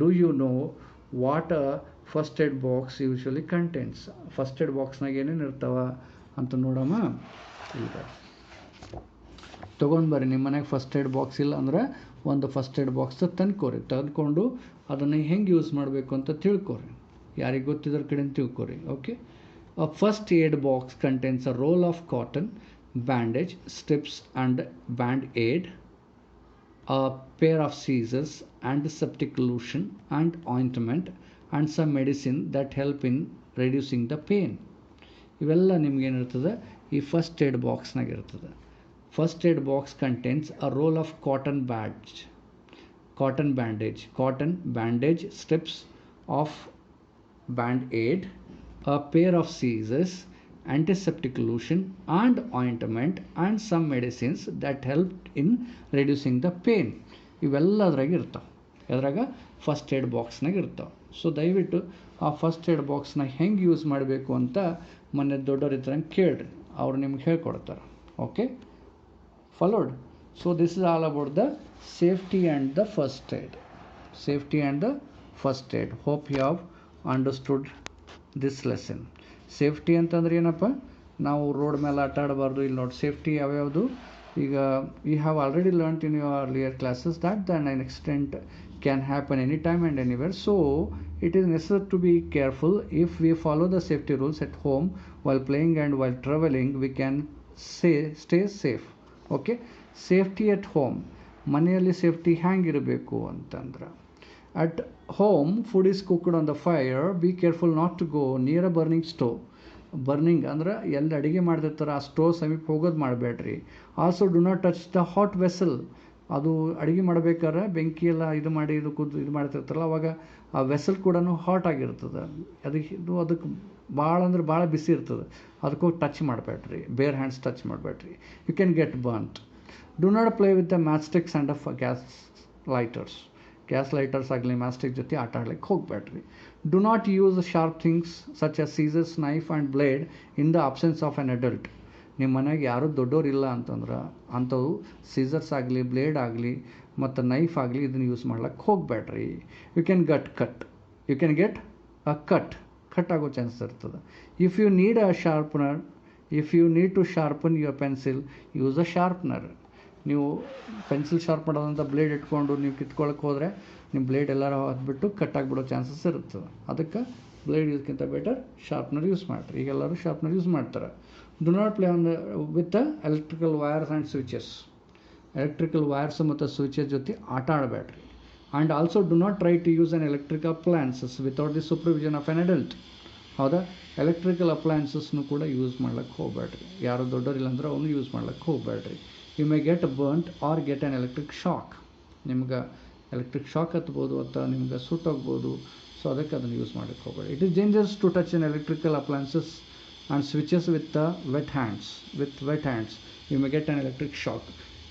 Do you know what a first aid box usually contains? First aid ಬಾಕ್ಸ್ನಾಗ ಏನೇನು ಇರ್ತಾವ ಅಂತ ನೋಡಮ್ಮ. ಈಗ ತೊಗೊಂಡು ಬರ್ರಿ, ನಿಮ್ಮ ಮನೆಗೆ ಫಸ್ಟ್ ಏಡ್ ಬಾಕ್ಸ್ ಇಲ್ಲ ಅಂದರೆ ಒಂದು ಫಸ್ಟ್ ಏಡ್ ಬಾಕ್ಸ್ ತೆಗೆದುಕೊಂಡು ಅದನ್ನು ಹೆಂಗೆ ಯೂಸ್ ಮಾಡಬೇಕು ಅಂತ ತಿಳ್ಕೊರಿ. ಯಾರಿಗೆ ಗೊತ್ತಿದ್ರ ಕಡೆ ತಿಳ್ಕೊರಿ. Okay, a first aid box contains a roll of cotton, bandage, strips and band aid, a pair of scissors, antiseptic lotion and ointment, and some medicine that help in reducing the pain. ಇವೆಲ್ಲ ನಿಮ್ಗೇನಿರ್ತದೆ ಈ first aid ಬಾಕ್ಸ್ನಾಗ ಇರ್ತದೆ. First aid box contains a roll of cotton bandage, strips of band aid, a pair of scissors, antiseptic lotion and ointment, and some medicines that help in reducing the pain. ಇವೆಲ್ಲ ಅದ್ರಾಗ ಇರ್ತಾವೆ. ಅದ್ರಾಗ first aid ಬಾಕ್ಸ್ನಾಗ ಇರ್ತಾವೆ. So ದಯವಿಟ್ಟು ಆ first aid ಬಾಕ್ಸ್ನ ಹೆಂಗೆ use ಮಾಡಬೇಕು ಅಂತ ಮನೆ ದೊಡ್ಡವ್ರ ಹತ್ರ ಕೇಳ್ರಿ, ಅವ್ರು ನಿಮ್ಗೆ ಹೇಳ್ಕೊಡ್ತಾರೆ. Okay, followed. So this is all about the safety and the first aid. Hope you have understood this lesson. Safety ಅಂತಂದ್ರೆ ಏನಪ್ಪ, ನಾವು ರೋಡ್ ಮೇಲೆ ಆಟ ಆಡಬಾರ್ದು. ಇಲ್ಲಿ ನೋಡಿ ಸೇಫ್ಟಿ ಯಾವ್ಯಾವುದು. ಈಗ you have already learned in your earlier classes that an accident can happen anytime and anywhere. So it is necessary to be careful. If we follow the safety rules at home, while playing and while traveling, we can stay safe. Okay, safety at home. ಮನೆಯಲ್ಲಿ safety ಹ್ಯಾಂಗಿರಬೇಕು ಅಂತಂದ್ರೆ, at home food is cooked on the fire. Be careful not to go near a burning stove. Burning ಅಂದ್ರೆ ಎಲ್ಲಿ ಅಡುಗೆ ಮಾಡ್ತಿರ್ತಾರೆ ಆ stove ಸಮೀಪ ಹೋಗೋದು ಮಾಡಬೇಡ್ರಿ. Also do not touch the hot vessel ಅದು ಅಡುಗೆ ಮಾಡಬೇಕಾದ್ರೆ ಬೆಂಕಿ ಎಲ್ಲ ಇದು ಮಾಡಿ ಇದು ಮಾಡ್ತಿರ್ತಾರಲ್ಲ, ಅವಾಗ ಆ ವೆಸಲ್ ಕೂಡ ಹಾಟ್ ಆಗಿರ್ತದೆ. ಅದಕ್ಕೆ ಭಾಳ ಅಂದ್ರೆ ಭಾಳ ಬಿಸಿ ಇರ್ತದೆ. ಅದಕ್ಕೋಗಿ ಟಚ್ ಮಾಡಬೇಡ್ರಿ, ಬೇರ್ ಹ್ಯಾಂಡ್ಸ್ ಟಚ್ ಮಾಡಬೇಡ್ರಿ, you can get burnt. Do not play with the matchsticks and gas lighters. Gas lighters ಆಗಲಿ ಮ್ಯಾಚ್ ಸ್ಟಿಕ್ ಜೊತೆ ಆಟ ಆಡ್ಲಿಕ್ಕೆ ಹೋಗಬೇಡ್ರಿ. Do not use sharp things such as scissors, knife and blade in the absence of an adult. ನಿಮ್ಮ ಮನೆಗೆ ಯಾರೂ ದೊಡ್ಡೋರಿಲ್ಲ ಅಂತಂದ್ರೆ ಅಂಥವು ಸೀಸರ್ಸ್ ಆಗಲಿ, ಬ್ಲೇಡ್ ಆಗಲಿ ಮತ್ತು ನೈಫ್ ಆಗಲಿ ಇದನ್ನು ಯೂಸ್ ಮಾಡ್ಲಿಕ್ಕೆ ಹೋಗಬೇಡ್ರಿ. You can get a cut ಆಗೋ ಚಾನ್ಸಸ್ ಇರ್ತದೆ. If you need to sharpen your pencil, use a sharpener. ನೀವು ಪೆನ್ಸಿಲ್ ಶಾರ್ಪ್ ಮಾಡೋದಂಥ ಬ್ಲೇಡ್ ಇಟ್ಕೊಂಡು ನೀವು ಕಿತ್ಕೊಳ್ಳೋಕೆ ಹೋದರೆ ನಿಮ್ಮ ಬ್ಲೇಡ್ ಎಲ್ಲರೂ ಹತ್ಬಿಟ್ಟು ಕಟ್ಟಾಗಿಬಿಡೋ ಚಾನ್ಸಸ್ ಇರ್ತದೆ. ಅದಕ್ಕೆ ಬ್ಲೇಡ್ ಯೂಸ್ಗಿಂತ ಬೆಟರ್ ಶಾರ್ಪ್ನರ್ ಯೂಸ್ ಮಾಡಿರಿ. ಈಗೆಲ್ಲರೂ ಶಾರ್ಪ್ನರ್ ಯೂಸ್ ಮಾಡ್ತಾರೆ. Do not play with the electrical wires and switches. Electrical wires ಮತ್ತು ಸ್ವಿಚಸ್ ಜೊತೆ ಆಟ ಆಡಬೇಡ್ರಿ. And also do not try to use an electrical appliances without the supervision of an adult. ಹೌದಾ, electrical ಅಪ್ಲಯನ್ಸಸ್ನು ಕೂಡ use ಮಾಡ್ಲಿಕ್ಕೆ ಹೋಗಬೇಡ್ರಿ. ಯಾರು ದೊಡ್ಡೋರಿಲ್ಲ ಅಂದ್ರೆ ಅವನು ಯೂಸ್ ಮಾಡ್ಲಿಕ್ಕೆ ಹೋಗಬೇಡ್ರಿ. You may get burnt or get an electric shock. ನಿಮ್ಗೆ ಎಲೆಕ್ಟ್ರಿಕ್ ಶಾಕ್ ಹತ್ಬೋದು ಅಥವಾ ನಿಮ್ಗೆ ಸುಟ್ಟೋಗ್ಬೋದು. ಸೊ ಅದಕ್ಕೆ ಅದನ್ನು ಯೂಸ್ ಮಾಡೋಕ್ಕೆ ಹೋಗಬೇಡಿ. It is dangerous to touch an electrical appliances and switches with wet hands. You may get an electric shock.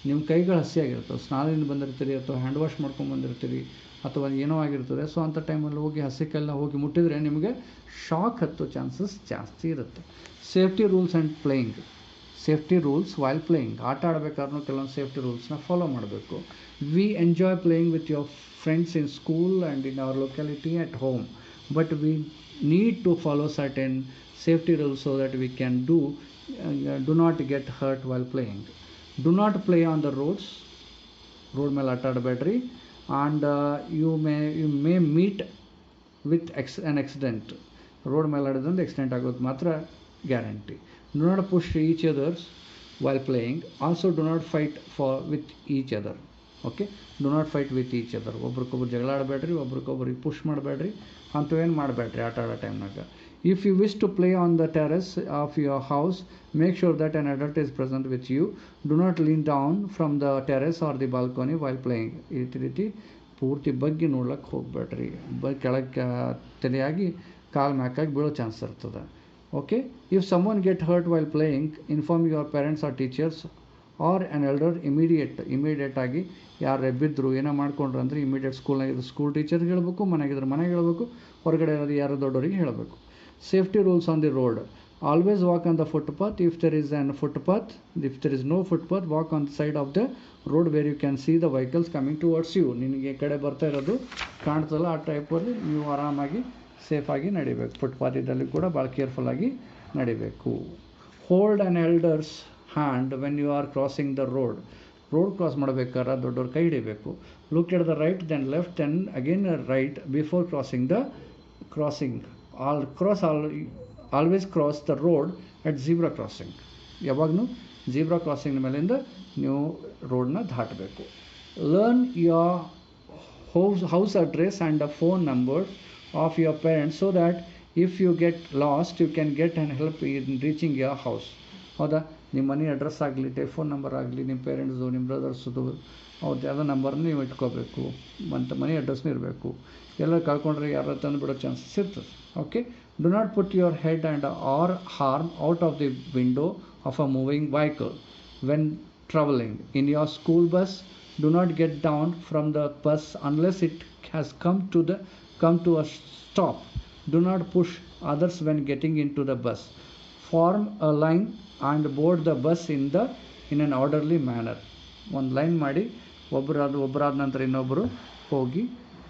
ನಿಮ್ಮ ಕೈಗಳು ಹಸಿಯಾಗಿರ್ತವೆ, ಸ್ನಾನದಿಂದ ಬಂದಿರ್ತೀರಿ ಅಥವಾ ಹ್ಯಾಂಡ್ ವಾಶ್ ಮಾಡ್ಕೊಂಡು ಬಂದಿರ್ತೀರಿ ಅಥವಾ ಏನೋ ಆಗಿರ್ತದೆ. ಸೊ ಅಂಥ ಟೈಮಲ್ಲಿ ಹೋಗಿ ಹಸಿ ಕೈಲನ್ನ ಹೋಗಿ ಮುಟ್ಟಿದರೆ ನಿಮಗೆ ಶಾಕ್ ಹತ್ತೋ ಚಾನ್ಸಸ್ ಜಾಸ್ತಿ ಇರುತ್ತೆ. Safety rules and playing. Safety rules while playing. ಆಟ ಆಡಬೇಕಾದ್ರೂ ಕೆಲವೊಂದು ಸೇಫ್ಟಿ ರೂಲ್ಸ್ನ ಫಾಲೋ ಮಾಡಬೇಕು. We enjoy playing with your friends in school and in our locality at home, but we need to follow certain safety rules so that we can do not get hurt while playing. Do not play on the roads. Road ಮೇಲೆ ಆಟ ಆಡಬೇಡ್ರಿ. and you may meet with an accident. Road ಮೇಲೆ ಆಡೋದ್ರಿಂದ accident ಆಗೋದು ಮಾತ್ರ guarantee. do not push each others while playing. also do not fight with each other. Okay, do not fight with each other. ಒಬ್ರಿಗೊಬ್ರು ಜಗಳ ಆಡಬೇಡ್ರಿ, ಒಬ್ರಿಗೊಬ್ರಿಗೆ push ಮಾಡಬೇಡ್ರಿ, ಅಂಥವೇನು ಮಾಡಬೇಡ್ರಿ ಆಟ ಆಡೋ ಟೈಮ್ನಾಗ. If you wish to play on the terrace of your house, make sure that an adult is present with you. Do not lean down from the terrace or the balcony while playing. ಈ ರೀತಿ ಪೂರ್ತಿ ಬಗ್ಗೆ ನೋಡ್ಲಿಕ್ಕೆ ಹೋಗಬೇಡ್ರಿ. ಕೆಳಗೆ ತಲೆಯಾಗಿ ಕಾಲು ಮ್ಯಾಕಾಗಿ ಬೀಳೋ chance ಇರ್ತದೆ. Okay, if someone get hurt while playing, inform your parents are teachers or an elder immediate ಆಗಿ. ಯಾರು ಬಿದ್ದರು ಏನೋ ಮಾಡ್ಕೊಂಡ್ರು ಅಂದರೆ ಇಮಿಡಿಯೇಟ್ ಸ್ಕೂಲ್ ಟೀಚರ್ಗೆ ಹೇಳಬೇಕು, ಮನೆಗಿದ್ರೆ ಮನೆಗೆ ಹೇಳಬೇಕು, ಹೊರಗಡೆ ಯಾರು ದೊಡ್ಡವರಿಗೆ ಹೇಳಬೇಕು. Safety rules on the road. Always walk on the footpath. If there is no footpath, walk on the side of the road where you can see the vehicles coming towards you. ನಿನಗೆ ಕಡೆ ಬರ್ತಾ ಇರೋದು ಕಾಣ್ತಲ್ಲ, ಆ ಟೈಪಲ್ಲಿ ನೀವು ಆರಾಮಾಗಿ ಸೇಫಾಗಿ ನಡಿಬೇಕು. ಫುಟ್ಪಾತ್ ಇದ್ದಲ್ಲಿ ಕೂಡ ಭಾಳ ಕೇರ್ಫುಲ್ಲಾಗಿ ನಡಿಬೇಕು. Hold an elder's hand when you are crossing the road. Road cross ಮಾಡಬೇಕಾದ್ರೆ ದೊಡ್ಡವ್ರ ಕೈ ಹಿಡಿಬೇಕು. Look at the right, then left, then again right before crossing. Always cross the road at zebra crossing. ಯಾವಾಗಲೂ ಝೀಬ್ರಾ ಕ್ರಾಸಿಂಗ್ ಮೇಲಿಂದ ನೀವು ರೋಡ್ನ ದಾಟಬೇಕು. Learn your house address and the phone number of your parents so that if you get lost you can get and help in reaching your house. ಹೌದಾ, ನಿಮ್ಮ ಮನೆ address ಆಗಲಿ, telephone number ಆಗಲಿ, ನಿಮ್ಮ ಪೇರೆಂಟ್ಸು, ನಿಮ್ಮ ಬ್ರದರ್ಸ್ದು ಅವ್ರದ್ದು ಯಾವುದೋ ನಂಬರ್ನ ನೀವು ಇಟ್ಕೋಬೇಕು ಮತ್ತು ಮನೆ ಅಡ್ರೆಸ್ನೂ ಇರಬೇಕು. ಎಲ್ಲ ಕಳ್ಕೊಂಡ್ರೆ ಯಾರು ತಂದು ಬಿಡೋ ಚಾನ್ಸಸ್ ಇರ್ತದೆ. Okay, do not put your head and or arm out of the window of a moving vehicle when travelling. In your school bus, do not get down from the bus unless it has come to a stop. Do not push others when getting into the bus. Form a line and board the bus in an orderly manner. ಒಂದು line ಮಾಡಿ ಒಬ್ಬರಾದ ನಂತರ ಇನ್ನೊಬ್ಬರು ಹೋಗಿ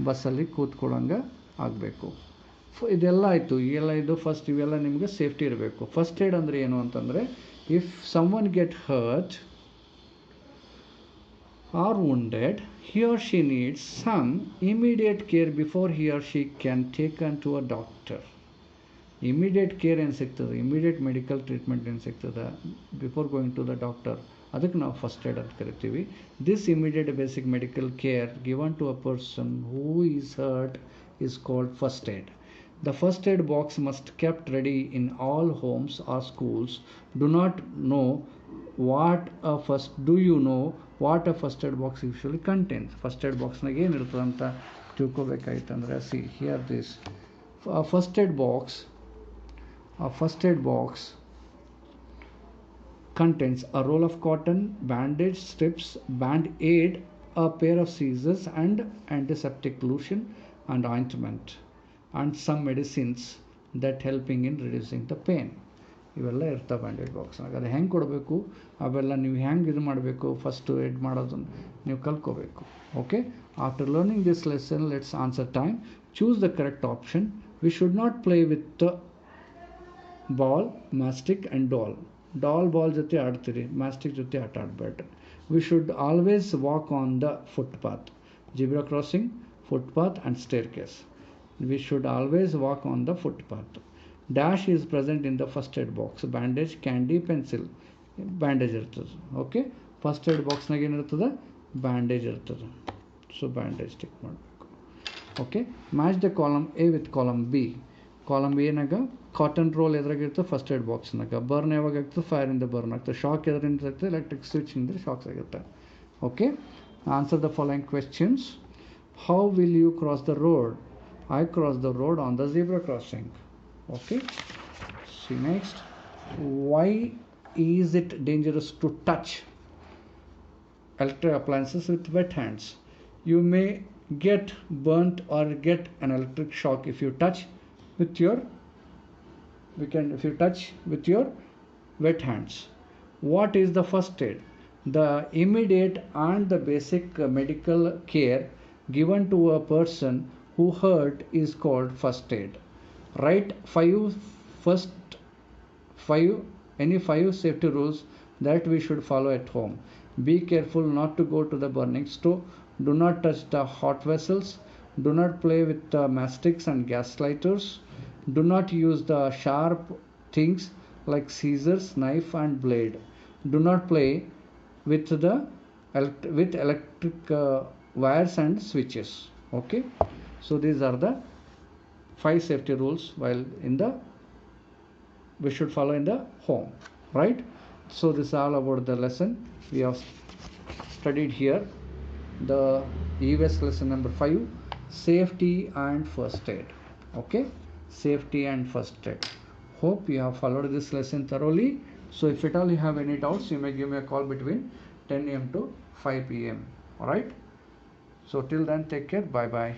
ಬಸ್ಸಲ್ಲಿ ಕೂತ್ಕೊಳ್ಳೋಂಗೆ ಆಗಬೇಕು. ಇದೆಲ್ಲ ಆಯಿತು. ಇವೆಲ್ಲ ನಿಮಗೆ ಸೇಫ್ಟಿ ಇರಬೇಕು. ಫಸ್ಟ್ ಏಡ್ ಅಂದರೆ ಏನು ಅಂತಂದರೆ, if someone get hurt or wounded, he or she needs some immediate care before he or she can taken to a doctor. Immediate care ಏನು ಸಿಗ್ತದೆ, ಇಮಿಡಿಯೇಟ್ ಮೆಡಿಕಲ್ ಟ್ರೀಟ್ಮೆಂಟ್ ಏನು ಸಿಗ್ತದೆ before going to the doctor, ಅದಕ್ಕೆ ನಾವು first aid ಅಂತ ಕರಿತೀವಿ. This immediate basic medical care given to a person who is hurt is called first aid. The first aid box must kept ready in all homes or schools. Do you know what a first aid box usually contains. First aid ಬಾಕ್ಸ್ನಾಗ ಏನು ಇರ್ತದೆ ಅಂತ ತಿಳ್ಕೊಬೇಕಾಯ್ತಂದ್ರೆ see here this first aid box contains a roll of cotton, bandage strips, band-aid, a pair of scissors and antiseptic lotion and ointment, and some medicines that helping in reducing the pain. ಇವೆಲ್ಲ ಇರ್ತವೆ Band-Aid ಬಾಕ್ಸ್ನಾಗ. ಅದು ಹೆಂಗೆ ಕೊಡಬೇಕು ಅವೆಲ್ಲ ನೀವು ಹೆಂಗೆ ಇದು ಮಾಡಬೇಕು ಫಸ್ಟ್ ಏಡ್ ಮಾಡೋದನ್ನು ನೀವು ಕಲ್ತ್ಕೋಬೇಕು. Okay, after learning this lesson let's answer time. Choose the correct option. We should not play with ball, matchstick and ball ಜೊತೆ ಆಡ್ತೀರಿ, ಮ್ಯಾಸ್ಟಿಕ್ ಜೊತೆ ಆಟ ಆಡಬೇಡ್ರಿ. We should always walk on the footpath, zebra crossing, footpath and staircase. We should always walk on the footpath. Dash is present in the first aid box. Bandage, candy, pencil, bandage ಇರ್ತದೆ. Okay, first aid ಬಾಕ್ಸ್ನಾಗ ಏನಿರ್ತದೆ, bandage ಇರ್ತದೆ. So bandage tick ಮಾಡಬೇಕು. Okay, match the column A with column B. Column ಏನಾಗ cotton roll ಎದ್ರಾಗಿರ್ತದೆ first aid ಬಾಕ್ಸ್ನಾಗ. Burn ಯಾವಾಗ ಆಗ್ತದೆ, ಫೈರಿಂದ ಬರ್ನ್ ಆಗ್ತದೆ. ಶಾಕ್ ಎದರಿಂದ ಆಗ್ತದೆ, ಎಲೆಕ್ಟ್ರಿಕ್ ಸ್ವಿಚ್ ಇಂದ ಶಾಕ್ಸ್ ಆಗುತ್ತೆ. Okay, answer the following questions. How will you cross the road? I cross the road on the zebra crossing. Okay, see next. Why is it dangerous to touch electric appliances with wet hands? You may get burnt or get an electric shock if you touch with your wet hands. What is the first aid? The immediate and the basic medical care given to a person who hurt is called first aid. Write any five safety rules that we should follow at home. Be careful not to go to the burning stove. Do not touch the hot vessels. Do not play with the matchsticks and gas lighters. Do not use the sharp things like scissors, knife and blade. Do not play with electric wires and switches. Okay, so these are the 5 safety rules we should follow in the home, right? So this is all about the lesson we have studied here. The EVS lesson number 5, safety and first aid. Okay, safety and first aid. Hope you have followed this lesson thoroughly. So if at all you have any doubts, you may give me a call between 10 a.m. to 5 p.m. Alright, so till then, take care. Bye bye.